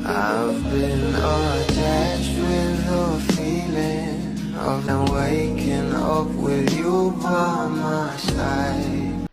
I've been attached with the feeling of now waking up with you by my side.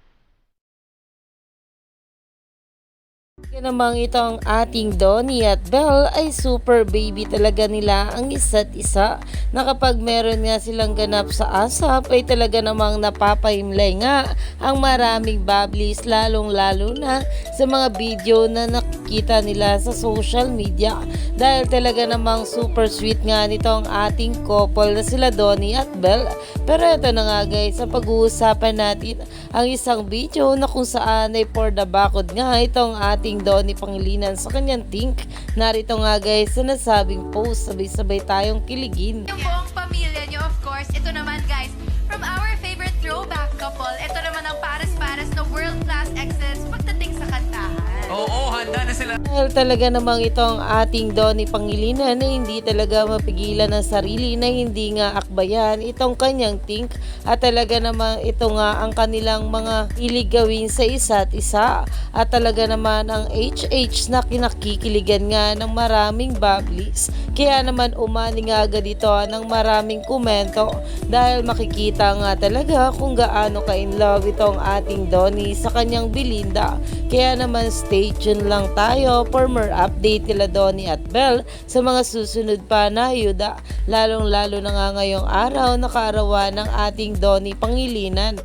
Kaya namang itong ating Donnie at Belle ay super baby talaga nila ang isa't isa, na kapag meron nga silang ganap sa ASAP ay talaga namang napapahimlay nga ang maraming bablis, lalong lalo na sa mga video na nakikita nila sa social media, dahil talaga namang super sweet nga nito ang ating couple na sila Donnie at Belle. Pero ito na nga guys, sa pag-uusapan natin ang isang video na kung saan ay for the bakod nga itong ating Donnie Pangilinan sa kanyang think. Narito nga guys sa nasabing post, sabay-sabay tayong kiligin. Yung buong pamilya nyo, of course. Ito naman guys, from our favorite throwback couple, ito naman ang pares-pares na world-class excellence pagdating sa kantahan. Oo, handa na sila. Dahil talaga namang itong ating Donnie Pangilinan na hindi talaga mapigilan ng sarili na hindi nga akbayan itong kanyang think, at talaga namang ito nga ang kanilang mga hilig gawin sa isa't isa, at talaga naman ang HH na kinakikiligan nga ng maraming bablis. Kaya naman umani nga agad ito ng maraming komento, dahil makikita nga talaga kung gaano ka in love itong ating Donnie sa kanyang Belinda. Kaya naman stay tuned lang tayo for more update nila Donnie at Belle sa mga susunod pa na ayuda, lalong lalo na nga ngayong araw na kaarawan ng ating Donnie Pangilinan.